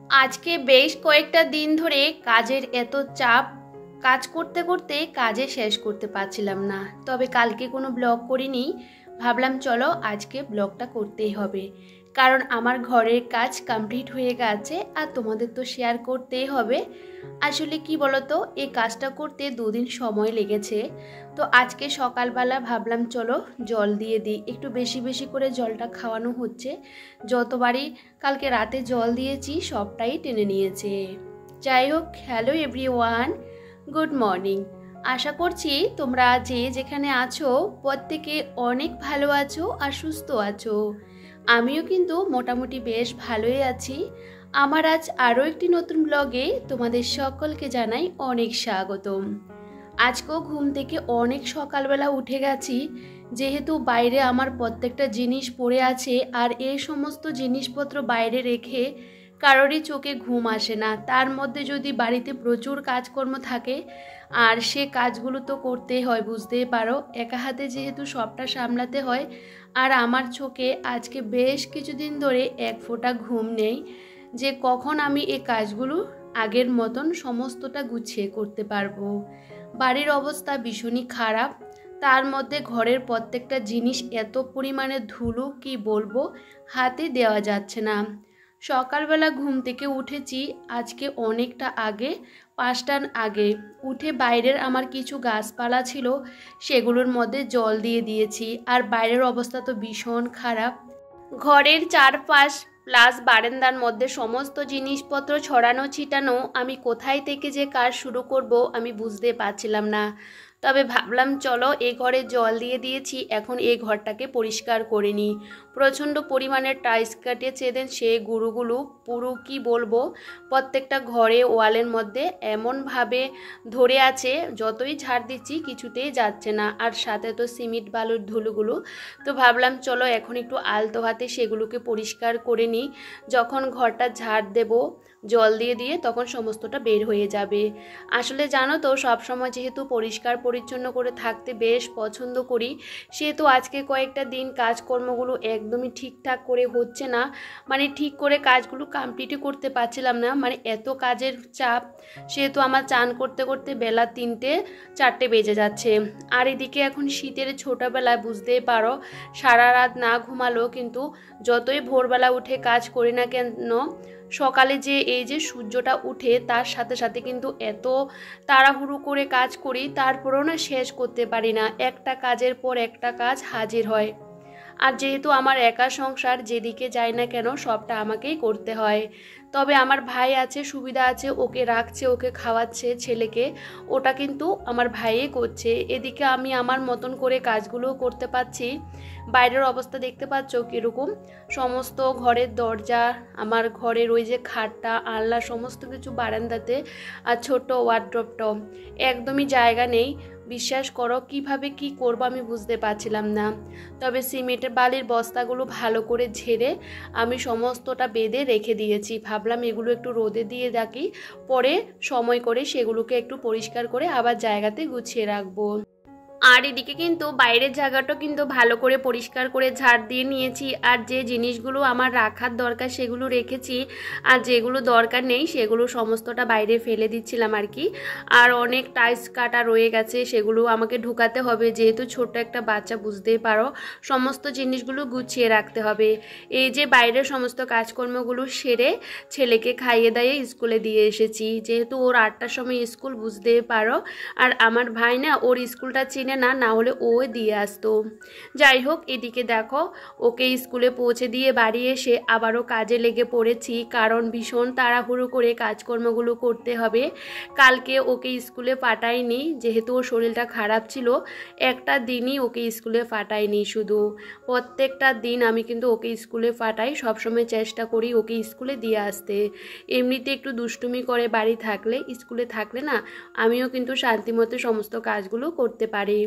আজকে বেশ কয়েকটা দিন ধরে কাজের এত চাপ, কাজ করতে করতে কাজে শেষ করতে পারছিলাম না। তবে কালকে কোনো ব্লগ করিনি, ভাবলাম চলো আজকে ব্লগটা করতেই হবে, কারণ আমার ঘরের কাজ কমপ্লিট হয়ে গেছে আর তোমাদের তো শেয়ার করতেই হবে। আসলে কি বলতো, এই কাজটা করতে দুদিন সময় লেগেছে। তো আজকে সকালবেলা ভাবলাম চলো জল দিয়ে দিই, একটু বেশি বেশি করে জলটা খাওয়ানো হচ্ছে। যতবারই কালকে রাতে জল দিয়েছি সবটাই টেনে নিয়েছে। যাই হোক, হ্যালো এভরিওয়ান, গুড মর্নিং। আশা করছি তোমরা যে যেখানে আছো প্রত্যেকে অনেক ভালো আছো আর সুস্থ আছো। আমিও কিন্তু মোটামুটি বেশ ভালোই আছি। আমার আজ আরও একটি নতুন ব্লগে তোমাদের সকলকে জানাই অনেক স্বাগতম। আজকেও ঘুম থেকে অনেক সকালবেলা উঠে গেছি, যেহেতু বাইরে আমার প্রত্যেকটা জিনিস পড়ে আছে আর এই সমস্ত জিনিসপত্র বাইরে রেখে কারোরই চোখে ঘুম আসে না। তার মধ্যে যদি বাড়িতে প্রচুর কাজকর্ম থাকে আর সে কাজগুলো তো করতেই হয়, বুঝতেই পারো, একা হাতে যেহেতু সবটা সামলাতে হয়। আর আমার চোখে আজকে বেশ কিছুদিন ধরে এক ফোঁটা ঘুম নেই যে কখন আমি এই কাজগুলো আগের মতন সমস্তটা গুছিয়ে করতে পারবো। বাড়ির অবস্থা ভীষণই খারাপ, তার মধ্যে ঘরের প্রত্যেকটা জিনিস এত পরিমাণে ধুলো কি বলবো, হাতে দেওয়া যাচ্ছে না। সকালবেলা ঘুম থেকে উঠেছি আজকে অনেকটা আগে, 5টার আগে। উঠে বাইরের আমার কিছু গাছপালা ছিল সেগুলোর মধ্যে জল দিয়ে দিয়েছি। আর বাইরের অবস্থা তো ভীষণ খারাপ। ঘরের চারপাশ প্লাস বারান্দার মধ্যে সমস্ত জিনিসপত্র ছড়ানো ছিটানো, আমি কোথায় থেকে যে কাজ শুরু করব আমি বুঝতে পারছিলাম না। তবে ভাবলাম চলো এই ঘরে জল দিয়ে দিয়েছি, এখন এই ঘরটাকে পরিষ্কার করে নিই। প্রচণ্ড পরিমাণে টাইলস কাটিয়েছে দেন, সেই গুঁড়োগুলো পুরো কি বলবো প্রত্যেকটা ঘরে ওয়ালের মধ্যে এমনভাবে ধরে আছে, যতই ঝাড় দিচ্ছি কিছুতেই যাচ্ছে না। আর সাথে তো সিমেন্ট বালুর ধুলোগুলো। তো ভাবলাম চলো এখন একটু আলতো হাতে সেগুলোকে পরিষ্কার করে নিই। যখন ঘরটা ঝাড় দেব জল দিয়ে দিয়ে তখন সমস্তটা বের হয়ে যাবে। আসলে জানো তো, সবসময় যেহেতু পরিষ্কার পরিচ্ছন্ন করে থাকতে বেশ পছন্দ করি, সেহেতু আজকে কয়েকটা দিন কাজকর্মগুলো একদমই ঠিকঠাক করে হচ্ছে না। মানে ঠিক করে কাজগুলো কমপ্লিটই করতে পারছিলাম না, মানে এত কাজের চাপ। সেহেতু আমার চান করতে করতে বেলা 3টে 4টে বেজে যাচ্ছে। আর এদিকে এখন শীতের ছোটোবেলায় বুঝতেই পারো, সারা রাত না ঘুমালো কিন্তু যতই ভোরবেলা উঠে কাজ করি না কেন, সকালে যে এই যে সূর্যটা উঠে তার সাথে সাথে কিন্তু এত তাড়াহুড়ো করে কাজ করি, তারপরেও না শেষ করতে পারি না। একটা কাজের পর একটা কাজ হাজির হয়। আর যেহেতু আমার একা সংসার, যেদিকে যাই না কেন সবটা আমাকেই করতে হয়। তবে আমার ভাই আছে, সুবিধা আছে, ওকে রাখছে, ওকে খাওয়াচ্ছে ছেলেকে, ওটা কিন্তু আমার ভাইয়ে করছে। এদিকে আমি আমার মতন করে কাজগুলোও করতে পারছি। বাইরের অবস্থা দেখতে পাচ্ছ কীরকম, সমস্ত ঘরের দরজা, আমার ঘরের ওই যে খাটটা আলনা সমস্ত কিছু বারান্দাতে, আর ছোট্ট ওয়ার্ড্রপটাও একদমই জায়গা নেই। বিশ্বাস করো কিভাবে কি করব আমি বুঝতে পারছিলাম না। তবে সিমেন্টের বালির বস্তাগুলো ভালো করে ঝেড়ে আমি সমস্তটা বেঁধে রেখে দিয়েছি। ভাবলাম এগুলো একটু রোদে দিয়ে রাখি, পরে সময় করে সেগুলোকে একটু পরিষ্কার করে আবার জায়গাতে গুছিয়ে রাখবো। আর এদিকে কিন্তু বাইরের জায়গাটাও কিন্তু ভালো করে পরিষ্কার করে ঝাড় দিয়ে নিয়েছি। আর যে জিনিসগুলো আমার রাখার দরকার সেগুলো রেখেছি, আর যেগুলো দরকার নেই সেগুলো সমস্তটা বাইরে ফেলে দিচ্ছিলাম আর কি। আর অনেক টাইলস কাটা রয়ে গেছে, সেগুলো আমাকে ঢুকাতে হবে, যেহেতু ছোট্ট একটা বাচ্চা, বুঝতেই পারো সমস্ত জিনিসগুলো গুছিয়ে রাখতে হবে। এই যে বাইরের সমস্ত কাজকর্মগুলো সেরে ছেলেকে খাইয়ে দাইয়ে স্কুলে দিয়ে এসেছি, যেহেতু ওর 8টার সময় স্কুল, বুঝতেই পারো। আর আমার ভাই না ওর স্কুলটা না হলে ও দিয়ে আসতো। যাই হোক, এদিকে দেখো ওকে স্কুলে পৌঁছে দিয়ে বাড়ি এসে আবারও কাজে লেগে পড়েছি, কারণ ভীষণ তাড়াহুড়ো করে কাজকর্মগুলো করতে হবে। কালকে ওকে স্কুলে পাঠাইনি, যেহেতু ওর শরীরটা খারাপ ছিল। একটা দিনই ওকে স্কুলে পাঠাইনি, শুধু প্রত্যেকটা দিন আমি কিন্তু ওকে স্কুলে পাঠাই, সবসময় চেষ্টা করি ওকে স্কুলে দিয়ে আসতে। এমনিতে একটু দুষ্টুমি করে বাড়ি থাকলে, স্কুলে থাকলে না আমিও কিন্তু শান্তিমতো সমস্ত কাজগুলো করতে পারি।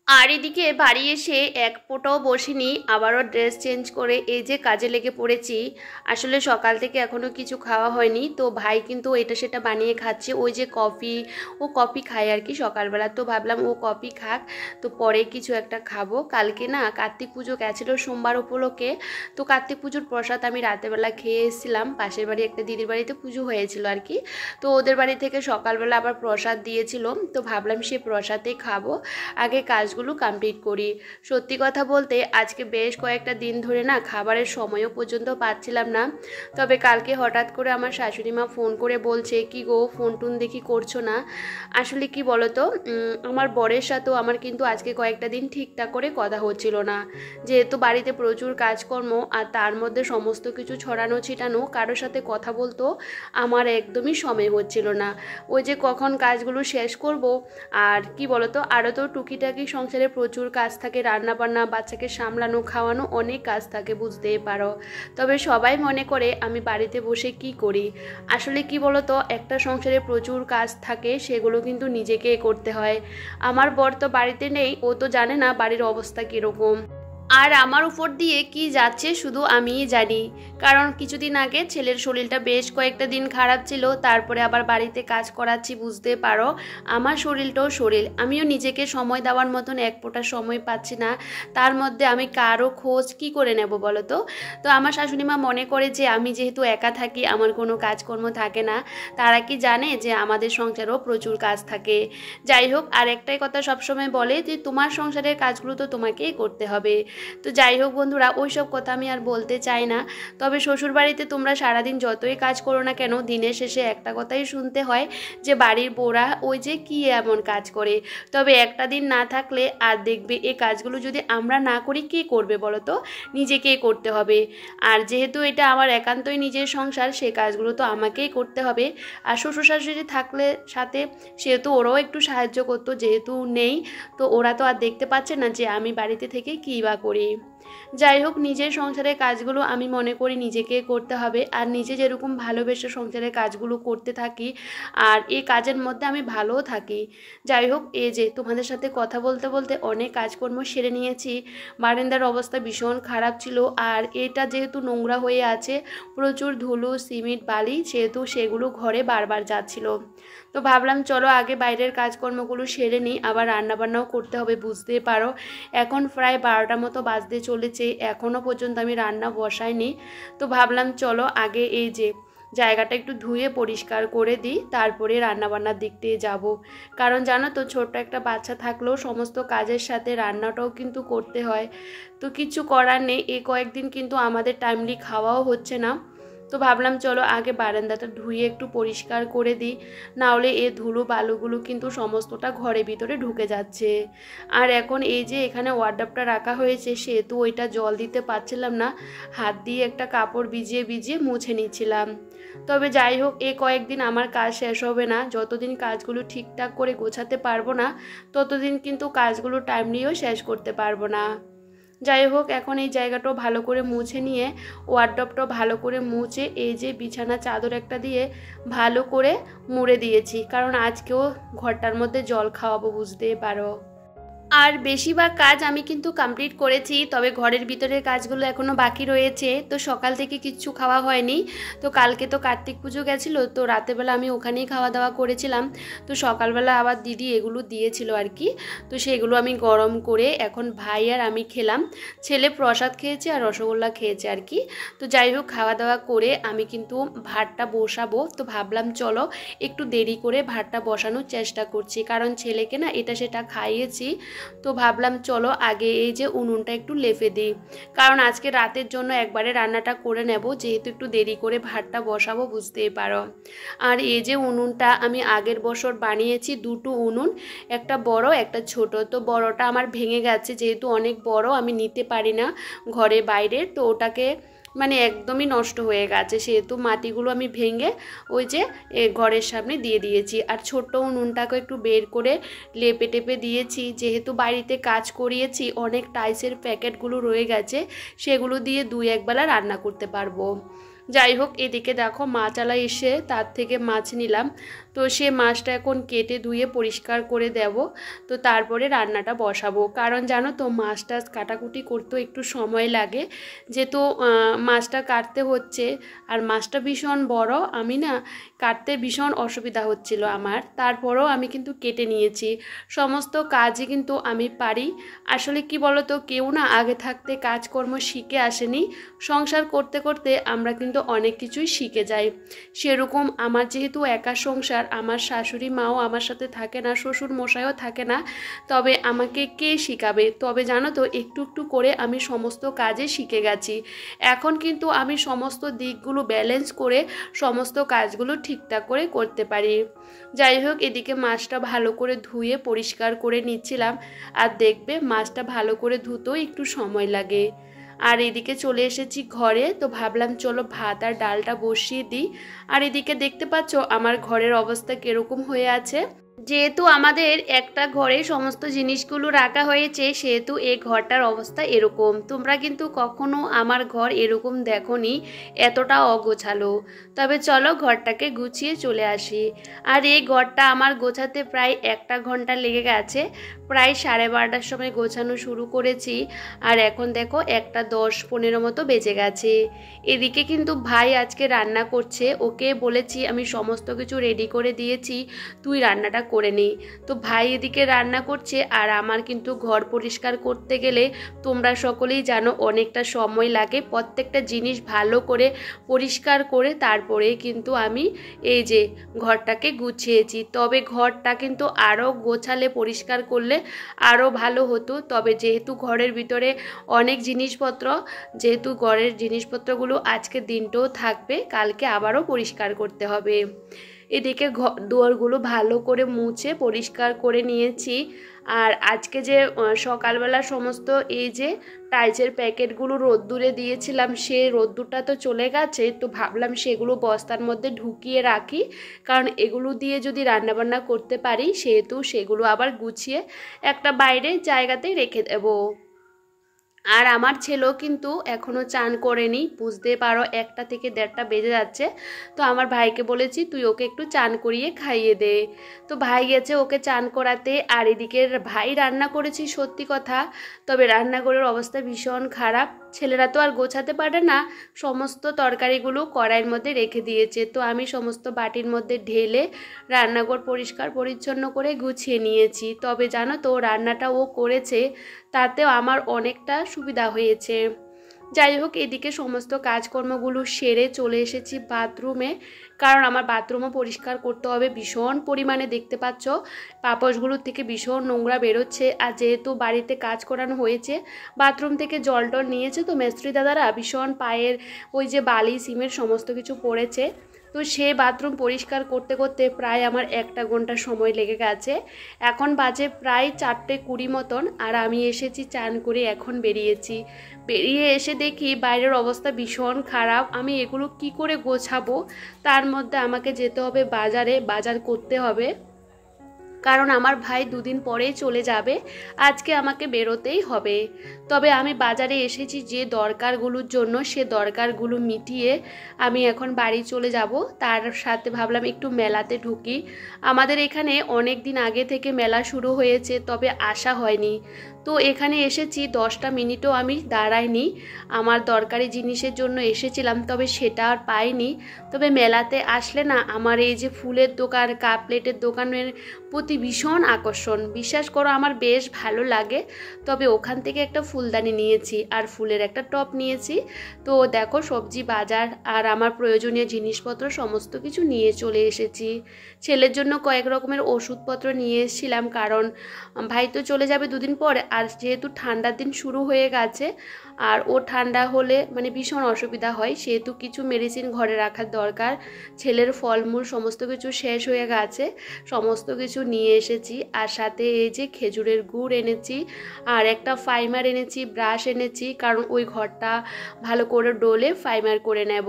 আর এদিকে বাড়ি এসে এক ফোঁটাও বসিনি, আবারও ড্রেস চেঞ্জ করে এই যে কাজে লেগে পড়েছি। আসলে সকাল থেকে এখনও কিছু খাওয়া হয়নি, তো ভাই কিন্তু এটা সেটা বানিয়ে খাচ্ছে। ওই যে কফি খায় আর কি সকালবেলা, তো ভাবলাম ও কফি খাক, তো পরে কিছু একটা খাবো। কালকে না কার্তিক পুজো গেছিলো সোমবার উপলক্ষে, তো কার্তিক পুজোর প্রসাদ আমি রাতেরবেলা খেয়ে এসেছিলাম। পাশের বাড়ি একটা দিদির বাড়িতে পুজো হয়েছিল আর কি, তো ওদের বাড়ি থেকে সকালবেলা আবার প্রসাদ দিয়েছিল, তো ভাবলাম সে প্রসাদেই খাবো, আগে কাজগুলো কমপ্লিট করি। সত্যি কথা বলতে আজকে বেশ কয়েকটা দিন ধরে না খাবারের সময়ও পর্যন্ত পাচ্ছিলাম না। তবে কালকে হঠাৎ করে আমার শাশুড়ি মা ফোন করে বলছে, কি গো ফোন টোন দেখি করছো না। আসলে কি বলো তো, আমার বরের সাথেও আমার কিন্তু আজকে কয়েকটা দিন ঠিকঠাক করে কথা হচ্ছিল না, যেহেতু বাড়িতে প্রচুর কাজকর্ম, আর তার মধ্যে সমস্ত কিছু ছড়ানো ছিটানো, কারোর সাথে কথা বলতেও আমার একদমই সময় হচ্ছিল না। ওই যে কখন কাজগুলো শেষ করব, আর কি বলো তো আরও তো টুকিটাকি সংসারে প্রচুর কাজ থাকে, রান্না বান্না, বাচ্চাকে সামলানো, খাওয়ানো, অনেক কাজ থাকে বুঝতেই পারো। তবে সবাই মনে করে আমি বাড়িতে বসে কি করি। আসলে কি বলো তো, একটা সংসারে প্রচুর কাজ থাকে, সেগুলো কিন্তু নিজেকে করতে হয়। আমার বর তো বাড়িতে নেই, ও তো জানে না বাড়ির অবস্থা কীরকম, আর আমার উপর দিয়ে কি যাচ্ছে শুধু আমিই জানি। কারণ কিছুদিন আগে ছেলের শরীরটা বেশ কয়েকটা দিন খারাপ ছিল, তারপরে আবার বাড়িতে কাজ করাচ্ছি, বুঝতে পারো আমার শরীরটাও শরীর, আমিও নিজেকে সময় দেওয়ার মতন এক ফোঁটা সময় পাচ্ছি না। তার মধ্যে আমি কারো খোঁজ কি করে নেব বলো তো। তো আমার শাশুড়ি মা মনে করে যে আমি যেহেতু একা থাকি, আমার কোনো কাজকর্ম থাকে না, তারা কি জানে যে আমাদের সংসারেও প্রচুর কাজ থাকে। যাই হোক, আর একটাই কথা সবসময় বলে যে তোমার সংসারের কাজগুলো তো তোমাকেই করতে হবে। তো যাই হোক বন্ধুরা, ওই সব কথা আমি আর বলতে চাই না। তবে শ্বশুরবাড়িতে তোমরা সারাদিন যতই কাজ করো না কেন, দিনের শেষে একটা কথাই শুনতে হয় যে বাড়ির বউরা ওই যে কি এমন কাজ করে। তবে একটা দিন না থাকলে আর দেখবে এই কাজগুলো যদি আমরা না করি, কে করবে বলো তো, নিজেকেই করতে হবে। আর যেহেতু এটা আমার একান্তই নিজের সংসার, সে কাজগুলো তো আমাকেই করতে হবে। আর শ্বশুর শাশুড়ি থাকলে সাথে, সেহেতু ওরাও একটু সাহায্য করতো, যেহেতু নেই তো ওরা তো আর দেখতে পাচ্ছে না যে আমি বাড়িতে থেকে কী বা করি। যাই হোক, নিজের সংসারের কাজগুলো আমি মনে করি নিজেকে করতে হবে, আর নিজে যেরকম ভালোবেসে সংসারের কাজগুলো করতে থাকি, আর এই কাজের মধ্যে আমি ভালোও থাকি। যাই হোক, এই যে তোমাদের সাথে কথা বলতে বলতে অনেক কাজকর্ম সেরে নিয়েছি। বারান্দার অবস্থা ভীষণ খারাপ ছিল, আর এটা যেহেতু নোংরা হয়ে আছে, প্রচুর ধুলো, সিমেন্ট, বালি, সেহেতু সেগুলো ঘরে বারবার যাচ্ছিল। তো ভাবলাম চলো আগে বাইরের কাজকর্মগুলো সেরে নিই, আবার রান্নাবান্নাও করতে হবে বুঝতেই পারো। এখন প্রায় 12টা মতো বাজতে চলেছে, এখনও পর্যন্ত আমি রান্না বসাইনি। তো ভাবলাম চলো আগে এই যে জায়গাটা একটু ধুয়ে পরিষ্কার করে দিই, তারপরে রান্নাবান্নার দিক দিয়ে যাব। কারণ জানো তো, ছোট্ট একটা বাচ্চা থাকলেও সমস্ত কাজের সাথে রান্নাটাও কিন্তু করতে হয়। তো কিছু করার নেই, এই কয়েকদিন কিন্তু আমাদের টাইমলি খাওয়াও হচ্ছে না। তো ভাবলাম চলো আগে বারান্দাটা ধুয়ে একটু পরিষ্কার করে দিই, নাহলে এই ধুলো বালুগুলো কিন্তু সমস্তটা ঘরের ভিতরে ঢুকে যাচ্ছে। আর এখন এই যে এখানে ওয়ার্ড্রপটা রাখা হয়েছে, সেহেতু ওইটা জল দিতে পারছিলাম না, হাত দিয়ে একটা কাপড় ভিজিয়ে ভিজিয়ে মুছে নিচ্ছিলাম। তবে যাই হোক, এই কয়েকদিন আমার কাজ শেষ হবে না, যতদিন কাজগুলো ঠিকঠাক করে গোছাতে পারবো না, ততদিন কিন্তু কাজগুলো টাইমলিও শেষ করতে পারবো না। যাই হোক, এখন এই জায়গাটাও ভালো করে মুছে নিয়ে, ওয়ার্ড্রপটাও ভালো করে মুছে, এই যে বিছানা চাদর একটা দিয়ে ভালো করে মুড়ে দিয়েছি, কারণ আজকেও ঘরটার মধ্যে জল খাওয়াবো বুঝতেই পারো। আর বেশিরভাগ কাজ আমি কিন্তু কমপ্লিট করেছি, তবে ঘরের ভিতরের কাজগুলো এখনও বাকি রয়েছে। তো সকাল থেকে কিচ্ছু খাওয়া হয়নি, তো কালকে তো কার্তিক পুজো গেছিলো, তো রাতেরবেলা আমি ওখানেই খাওয়া দাওয়া করেছিলাম। তো সকালবেলা আবার দিদি এগুলো দিয়েছিল আর কি, তো সেগুলো আমি গরম করে এখন ভাই আর আমি খেলাম। ছেলে প্রসাদ খেয়েছে আর রসগোল্লা খেয়েছে আর কি। তো যাই হোক, খাওয়া দাওয়া করে আমি কিন্তু ভাতটা বসাবো। তো ভাবলাম চলো একটু দেরি করে ভাতটা বসানোর চেষ্টা করছি, কারণ ছেলেকে না এটা সেটা খাইয়েছি। তো ভাবলাম চলো আগে এই যে উনুনটা একটু লেপে দিই, কারণ আজকে রাতের জন্য একবারে রান্নাটা করে নেব, যেহেতু একটু দেরি করে ভাতটা বসাবো বুঝতেই পারো। আর এই যে উনুনটা আমি আগের বছর বানিয়েছি, দুটো উনুন, একটা বড় একটা ছোট। তো বড়টা আমার ভেঙে গেছে, যেহেতু অনেক বড় আমি নিতে পারি না ঘরে বাইরে, তো ওটাকে মানে একদমই নষ্ট হয়ে গেছে, সেহেতু মাটিগুলো আমি ভেঙে ওই যে ঘরের সামনে দিয়ে দিয়েছি। আর ছোট্ট উনুনটাকে একটু বের করে লেপে টেপে দিয়েছি, যেহেতু বাড়িতে কাজ করিয়েছি, অনেক টাইসের প্যাকেটগুলো রয়ে গেছে, সেগুলো দিয়ে 2-1 বেলা রান্না করতে পারবো। যাই হোক, এদিকে দেখো মাছালা এসে তার থেকে মাছ নিলাম। তো সে মাছটা এখন কেটে ধুয়ে পরিষ্কার করে দেব। তো তারপরে রান্নাটা বসাবো, কারণ জানো তো মাছটা কাটাকুটি করতেও একটু সময় লাগে, যেহেতু মাছটা কাটতে হচ্ছে। আর মাছটা ভীষণ বড়, আমি না কাটতে ভীষণ অসুবিধা হচ্ছিল আমার, তারপরেও আমি কিন্তু কেটে নিয়েছি। সমস্ত কাজই কিন্তু আমি পারি। আসলে কি বলো তো, কেউ না আগে থাকতে কাজকর্ম শিখে আসেনি, সংসার করতে করতে আমরা কিন্তু অনেক কিছুই শিখে যাই। সেরকম আমার যেহেতু একা সংসার, আমার শাশুড়ি মাও আমার সাথে থাকে না, শ্বশুর মশাইও থাকে না, তবে আমাকে কে শিখাবে? তবে জানো তো, একটু একটু করে আমি সমস্ত কাজে শিখে গেছি। এখন কিন্তু আমি সমস্ত দিকগুলো ব্যালেন্স করে সমস্ত কাজগুলো ঠিকঠাক করে করতে পারি। যাই হোক, এদিকে মাছটা ভালো করে ধুয়ে পরিষ্কার করে নিচ্ছিলাম। আর দেখবে মাছটা ভালো করে ধুতেও একটু সময় লাগে। আর এদিকে চলে এসেছি ঘরে, তো ভাবলাম চলো ভাত আর ডালটা বসিয়ে দিই। আর এদিকে দেখতে পাচ্ছ আমার ঘরের অবস্থা কিরকম হয়ে আছে। যেহেতু আমাদের একটা ঘরে সমস্ত জিনিসগুলো রাখা হয়েছে, সেহেতু এই ঘরটার অবস্থা এরকম। তোমরা কিন্তু কখনো আমার ঘর এরকম দেখোনি, এতটা অগোছালো। তবে চলো ঘরটাকে গুছিয়ে চলে আসি। আর এই ঘরটা আমার গোছাতে প্রায় 1 ঘন্টা লেগে গেছে। প্রায় 12:30টার সময় গোছানো শুরু করেছি, আর এখন দেখো 1:10-15 মতো বেজে গেছে। এদিকে কিন্তু ভাই আজকে রান্না করছে, ওকে বলেছি আমি সমস্ত কিছু রেডি করে দিয়েছি, তুই রান্নাটা করে নিই। তো ভাই এদিকে রান্না করছে, আর আমার কিন্তু ঘর পরিষ্কার করতে গেলে তোমরা সকলেই জানো অনেকটা সময় লাগে। প্রত্যেকটা জিনিস ভালো করে পরিষ্কার করে তারপরে কিন্তু আমি এই যে ঘরটাকে গুছিয়েছি। তবে ঘরটা কিন্তু আরও গোছালে পরিষ্কার করলে আরও ভালো হতো। তবে যেহেতু ঘরের ভিতরে অনেক জিনিসপত্র, যেহেতু ঘরের জিনিসপত্রগুলো আজকে দিনটাও থাকবে, কালকে আবারও পরিষ্কার করতে হবে। এদিকে দুয়ারগুলো ভালো করে মুছে পরিষ্কার করে নিয়েছি। আর আজকে যে সকালবেলা সমস্ত এই যে টাইচের প্যাকেটগুলো রোদ্দুরে দিয়েছিলাম, সেই রোদ্দুরটা তো চলে গেছে। তো ভাবলাম সেগুলো বস্তার মধ্যে ঢুকিয়ে রাখি, কারণ এগুলো দিয়ে যদি রান্নাবান্না করতে পারি, সেহেতু সেগুলো আবার গুছিয়ে একটা বাইরে জায়গাতেই রেখে দেবো। আর আমার ছেলেও কিন্তু এখনও চান করেনি, বুঝতে পারো 1টা থেকে 1:30টা বেজে যাচ্ছে। তো আমার ভাইকে বলেছি তুই ওকে একটু চান করিয়ে খাইয়ে দে। তো ভাই গেছে ওকে চান করাতে। আর এদিকে ভাই রান্না করেছি সত্যি কথা, তবে রান্নাঘরের অবস্থা ভীষণ খারাপ। ছেলেরা তো আর গোছাতে পারে না, সমস্ত তরকারিগুলো কড়াইয়ের মধ্যে রেখে দিয়েছে। তো আমি সমস্ত বাটির মধ্যে ঢেলে রান্নাঘর পরিষ্কার পরিচ্ছন্ন করে গুছিয়ে নিয়েছি। তবে জানো তো, রান্নাটা ও করেছে, তাতেও আমার অনেকটা সুবিধা হয়েছে। যাই হোক, এদিকে সমস্ত কাজকর্মগুলো সেরে চলে এসেছি বাথরুমে, কারণ আমার বাথরুমও পরিষ্কার করতে হবে। ভীষণ পরিমাণে দেখতে পাচ্ছ পাপোশগুলোর থেকে ভীষণ নোংরা বেরোচ্ছে। আর যেহেতু বাড়িতে কাজ করানো হয়েছে, বাথরুম থেকে জল টল নিয়েছে, তো মিস্ত্রি দাদারা ভীষণ পায়ের ওই যে বালি সিমেন্ট সমস্ত কিছু পড়েছে। তো সে বাথরুম পরিষ্কার করতে করতে প্রায় আমার 1 ঘন্টা সময় লেগে গেছে। এখন বাজে প্রায় 4:20 মতন, আর আমি এসেছি চান করে এখন বেরিয়েছি। বেরিয়ে এসে দেখি বাইরের অবস্থা ভীষণ খারাপ। আমি এগুলো কি করে গোছাবো? তার মধ্যে আমাকে যেতে হবে বাজারে, বাজার করতে হবে, কারণ আমার ভাই 2 দিন পরেই চলে যাবে। আজকে আমাকে বেরোতেই হবে। তবে আমি বাজারে এসেছি যে দরকারগুলোর জন্য, সে দরকারগুলো মিটিয়ে আমি এখন বাড়ি চলে যাব। তার সাথে ভাবলাম একটু মেলাতে ঢুকি। আমাদের এখানে অনেক দিন আগে থেকে মেলা শুরু হয়েছে, তবে আসা হয়নি। তো এখানে এসেছি, 10টা মিনিটও আমি দাঁড়াইনি। আমার দরকারি জিনিসের জন্য এসেছিলাম, তবে সেটা আর পাইনি। তবে মেলাতে আসলে না আমার এই যে ফুলের দোকান, কাপ প্লেটের দোকানের প্রতি ভীষণ আকর্ষণ। বিশ্বাস করো আমার বেশ ভালো লাগে। তবে ওখান থেকে একটা ফুলদানি নিয়েছি, আর ফুলের একটা টব নিয়েছি। তো দেখো সবজি বাজার আর আমার প্রয়োজনীয় জিনিসপত্র সমস্ত কিছু নিয়ে চলে এসেছি। ছেলের জন্য কয়েক রকমের ওষুধপত্র নিয়ে এসেছিলাম, কারণ ভাই তো চলে যাবে 2 দিন পর। আর যেহেতু ঠান্ডার দিন শুরু হয়ে গেছে, আর ও ঠান্ডা হলে মানে ভীষণ অসুবিধা হয়, সেহেতু কিছু মেডিসিন ঘরে রাখার দরকার। ছেলের ফলমূল সমস্ত কিছু শেষ হয়ে গেছে, সমস্ত কিছু নিয়ে এসেছি। আর সাথে এই যে খেজুরের গুড় এনেছি, আর একটা ফাইমার এনেছি, ব্রাশ এনেছি, কারণ ওই ঘরটা ভালো করে ডলে ফাইমার করে নেব।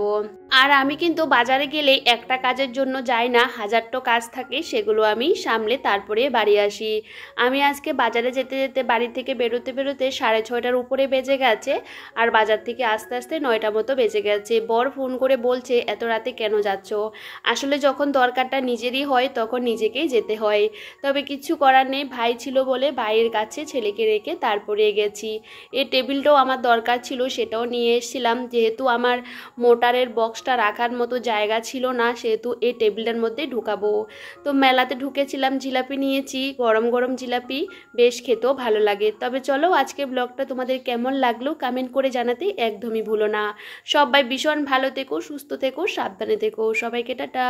আর আমি কিন্তু বাজারে গেলে একটা কাজের জন্য যাই না, হাজারটা কাজ থাকে, সেগুলো আমি সামলে তারপরে বাড়ি আসি। আমি আজকে বাজারে যেতে যেতে বাড়ি থেকে বেরোতে বেরোতে 6:30টার উপরে বেজে গেছে, আর বাজার থেকে আস্তে আস্তে 9টা মতো বেজে গেছে। বর ফোন করে বলছে এত রাতে কেন যাচ্ছ? আসলে যখন দরকারটা নিজেরই হয় তখন নিজেকেই যেতে হয়। তবে কিছু করার নেই, ভাই ছিল বলে ভাইয়ের কাছে ছেলেকে রেখে তারপরে গেছি। এই টেবিলটাও আমার দরকার ছিল, সেটাও নিয়ে এসেছিলাম। যেহেতু আমার মোটারের বক্সটা রাখার মতো জায়গা ছিল না, সেহেতু এই টেবিলটার মধ্যে ঢুকাবো। তো মেলাতে ঢুকেছিলাম, জিলাপি নিয়েছি, গরম গরম জিলাপি, বেশ খেতেও ভালো লাগে। তবে চলো, আজকে ব্লগটা তোমাদের কেমন লাগলো কমেন্ট করে জানাতে একদমই ভুলো না। সবাই ভীষণ ভালো থেকো, সুস্থ থেকো, সাবধানে থেকো। সবাইকে টাটা।